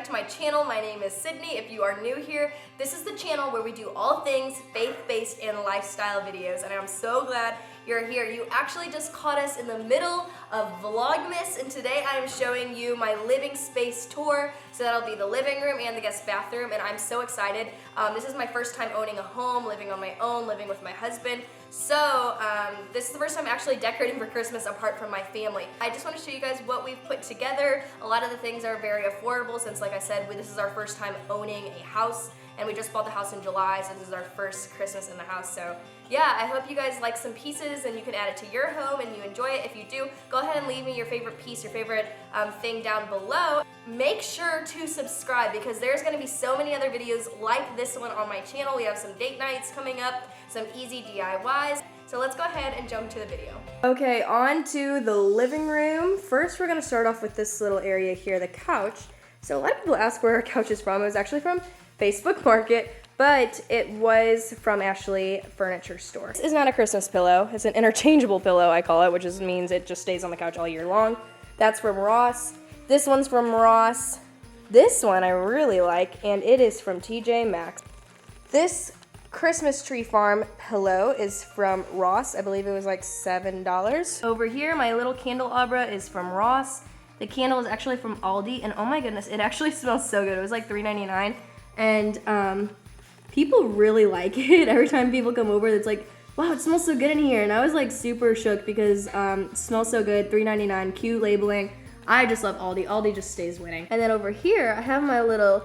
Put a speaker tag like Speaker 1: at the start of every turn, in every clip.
Speaker 1: to my channel. My name is Sydney. If you are new here, this is the channel where we do all things faith-based and lifestyle videos, and I'm so glad you're here. You actually just caught us in the middle of Vlogmas, and today I am showing you my living space tour. So that'll be the living room and the guest bathroom, and I'm so excited. This is my first time owning a home, living on my own, living with my husband. So this is the first time actually decorating for Christmas apart from my family. I just want to show you guys what we've put together. A lot of the things are very affordable since, like I said, this is our first time owning a house, and we just bought the house in July, so this is our first Christmas in the house. So yeah, I hope you guys like some pieces and you can add it to your home and you enjoy it. If you do, go ahead and leave me your favorite piece, your favorite thing down below. Make sure to subscribe because there's gonna be so many other videos like this one on my channel. We have some date nights coming up, some easy DIYs. So let's go ahead and jump to the video. Okay, on to the living room. First, we're gonna start off with this little area here, the couch. So a lot of people ask where our couch is from. It was actually from Facebook Market, but it was from Ashley Furniture Store. This is not a Christmas pillow. It's an interchangeable pillow, I call it, which means it just stays on the couch all year long. That's from Ross. This one's from Ross. This one I really like, and it is from TJ Maxx. This Christmas Tree Farm pillow is from Ross. I believe it was like $7. Over here, my little candelabra is from Ross. The candle is actually from Aldi, and oh my goodness, it actually smells so good. It was like $3.99, and people really like it. Every time people come over, it's like, wow, it smells so good in here. And I was like super shook because it smells so good, $3.99, cute labeling. I just love Aldi. Aldi just stays winning. And then over here, I have my little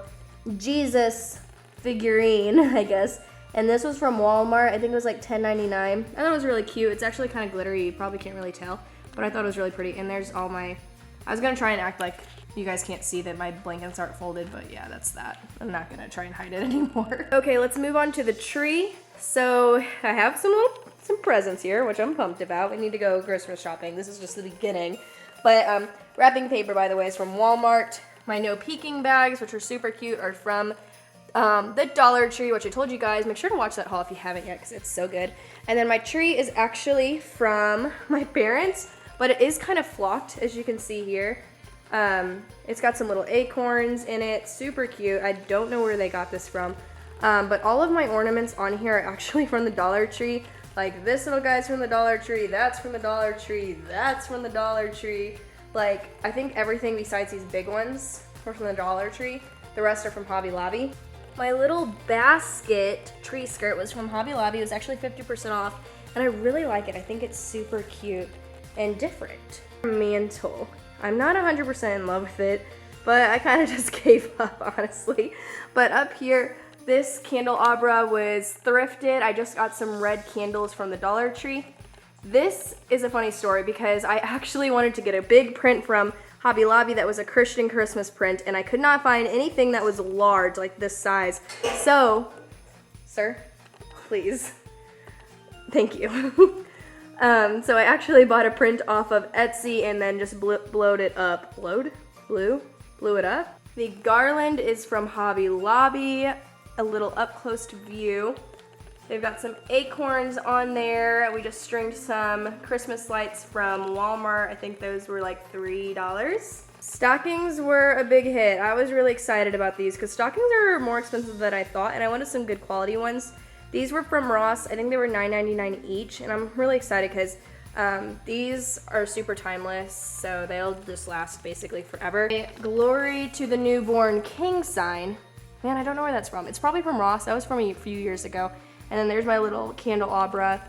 Speaker 1: Jesus figurine, I guess. And this was from Walmart. I think it was like $10.99. I thought it was really cute. It's actually kind of glittery. You probably can't really tell, but I thought it was really pretty. And there's all my, I was gonna try and act like you guys can't see that my blankets aren't folded, but yeah, that's that. I'm not gonna try and hide it anymore. Okay, let's move on to the tree. So I have some presents here, which I'm pumped about. We need to go Christmas shopping. This is just the beginning. But wrapping paper, by the way, is from Walmart. My no peeking bags, which are super cute, are from the Dollar Tree, which I told you guys. Make sure to watch that haul if you haven't yet, because it's so good. And then my tree is actually from my parents, but it is kind of flocked, as you can see here. It's got some little acorns in it, super cute. I don't know where they got this from, but all of my ornaments on here are actually from the Dollar Tree. Like this little guy's from the Dollar Tree, that's from the Dollar Tree, that's from the Dollar Tree. Like, I think everything besides these big ones are from the Dollar Tree. The rest are from Hobby Lobby. My little basket tree skirt was from Hobby Lobby. It was actually 50% off, and I really like it. I think it's super cute and different. Mantle. I'm not 100% in love with it, but I kind of just gave up, honestly. But up here, this candelabra was thrifted. I just got some red candles from the Dollar Tree. This is a funny story because I actually wanted to get a big print from Hobby Lobby that was a Christian Christmas print, and I could not find anything that was large, like this size. So, sir, please, thank you. So I actually bought a print off of Etsy and then just blowed it up. Blew it up. The garland is from Hobby Lobby, a little up close view. They've got some acorns on there. We just stringed some Christmas lights from Walmart. I think those were like $3. Stockings were a big hit. I was really excited about these because stockings are more expensive than I thought, and I wanted some good quality ones. These were from Ross. I think they were $9.99 each, and I'm really excited because these are super timeless, so they'll just last basically forever. Glory to the Newborn King sign. Man, I don't know where that's from. It's probably from Ross. That was from a few years ago. And then there's my little candelabra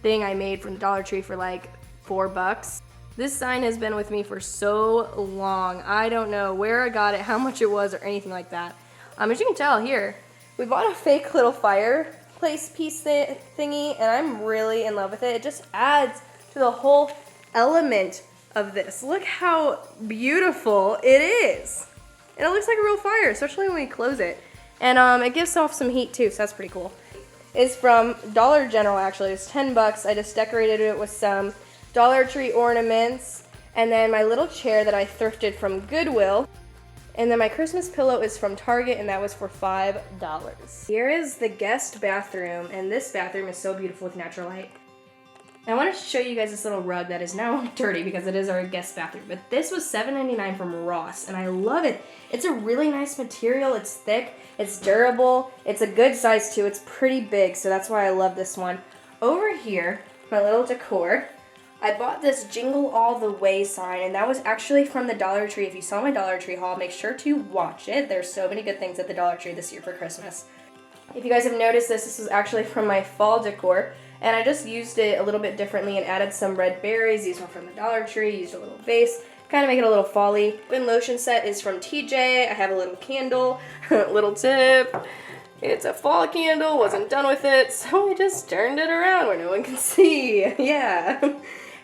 Speaker 1: thing I made from the Dollar Tree for like $4. This sign has been with me for so long. I don't know where I got it, how much it was, or anything like that. As you can tell here, we bought a fake little fireplace piece thingy, and I'm really in love with it. It just adds to the whole element of this. Look how beautiful it is. And it looks like a real fire, especially when we close it. And it gives off some heat too, so that's pretty cool. It's from Dollar General, actually. It's $10. I just decorated it with some Dollar Tree ornaments. And then my little chair that I thrifted from Goodwill. And then my Christmas pillow is from Target, and that was for $5. Here is the guest bathroom, and this bathroom is so beautiful with natural light. And I wanted to show you guys this little rug that is now dirty because it is our guest bathroom. But this was $7.99 from Ross, and I love it. It's a really nice material. It's thick. It's durable. It's a good size, too. It's pretty big, so that's why I love this one. Over here, my little decor, I bought this Jingle All the Way sign, and that was actually from the Dollar Tree. If you saw my Dollar Tree haul, make sure to watch it. There's so many good things at the Dollar Tree this year for Christmas. If you guys have noticed this was actually from my fall decor, and I just used it a little bit differently and added some red berries. These were from the Dollar Tree, used a little vase, kind of make it a little fall-y. And lotion set is from TJ. I have a little candle, little tip. It's a fall candle, wasn't done with it, so I just turned it around where no one can see. Yeah.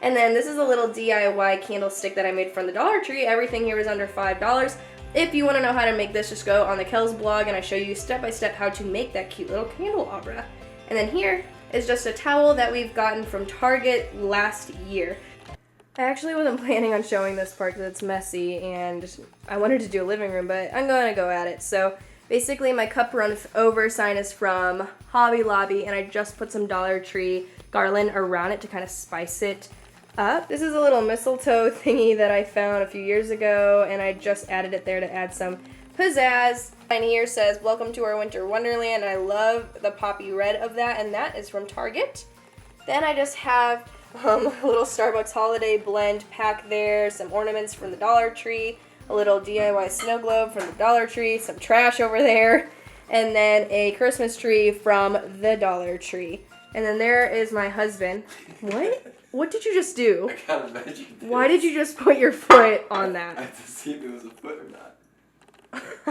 Speaker 1: And then this is a little DIY candlestick that I made from the Dollar Tree. Everything here is under $5. If you want to know how to make this, just go on the Kel's blog and I show you step by step how to make that cute little candelabra. And then here is just a towel that we've gotten from Target last year. I actually wasn't planning on showing this part because it's messy and I wanted to do a living room, but I'm going to go at it. So basically my cup runs over sign is from Hobby Lobby, and I just put some Dollar Tree garland around it to kind of spice it up. This is a little mistletoe thingy that I found a few years ago, and I just added it there to add some pizzazz. Mine here says, "Welcome to our winter wonderland," and I love the poppy red of that, and that is from Target. Then I just have a little Starbucks holiday blend pack there, some ornaments from the Dollar Tree, a little DIY snow globe from the Dollar Tree, some trash over there, and then a Christmas tree from the Dollar Tree. And then there is my husband. What? What did you just do?
Speaker 2: I got a veggie.
Speaker 1: Why did you just put your foot on that?
Speaker 2: I had to see if it was a foot or not.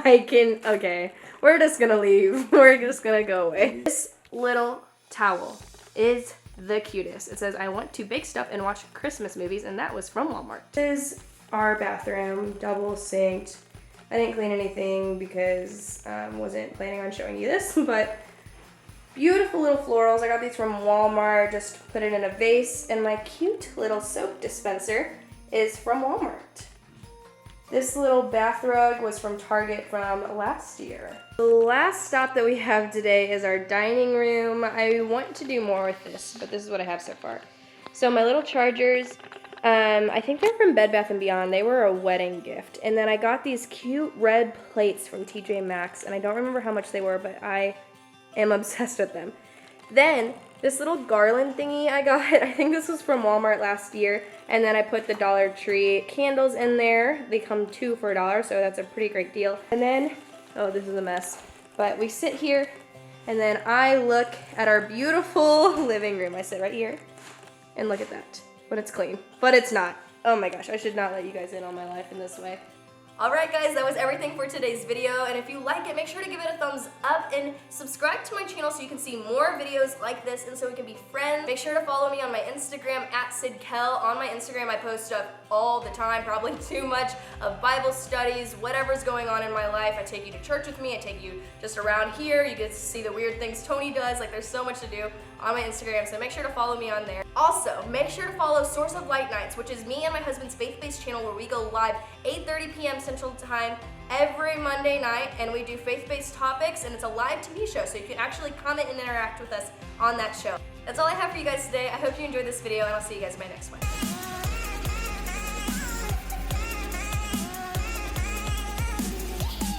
Speaker 1: Okay, we're just gonna leave. We're just gonna go away. This little towel is the cutest. It says, "I want to bake stuff and watch Christmas movies," and that was from Walmart. This is our bathroom, double sinked. I didn't clean anything because I wasn't planning on showing you this, but beautiful little florals. I got these from Walmart, just put it in a vase, and my cute little soap dispenser is from Walmart. This little bath rug was from Target from last year. The last stop that we have today is our dining room. I want to do more with this, but this is what I have so far. So my little chargers, I think they're from Bed Bath & Beyond. They were a wedding gift. And then I got these cute red plates from TJ Maxx, and I don't remember how much they were, but I am obsessed with them. Then this little garland thingy I got, I think this was from Walmart last year, and then I put the Dollar Tree candles in there. They come 2 for $1, so that's a pretty great deal. And then, oh, this is a mess, but we sit here, and then I look at our beautiful living room. I sit right here, and look at that. But it's clean, but it's not. Oh my gosh, I should not let you guys in on my life in this way. Alright guys, that was everything for today's video, and if you like it, make sure to give it a thumbs up and subscribe to my channel so you can see more videos like this and so we can be friends. Make sure to follow me on my Instagram @SidKel. On my Instagram I post stuff all the time, probably too much, of Bible studies, whatever's going on in my life. I take you to church with me, I take you just around here, you get to see the weird things Tony does, like there's so much to do on my Instagram, so make sure to follow me on there. Also, make sure to follow Source of Light Nights, which is me and my husband's faith-based channel where we go live 8:30 p.m. Central Time every Monday night, and we do faith-based topics, and it's a live TV show, so you can actually comment and interact with us on that show. That's all I have for you guys today. I hope you enjoyed this video, and I'll see you guys in my next one.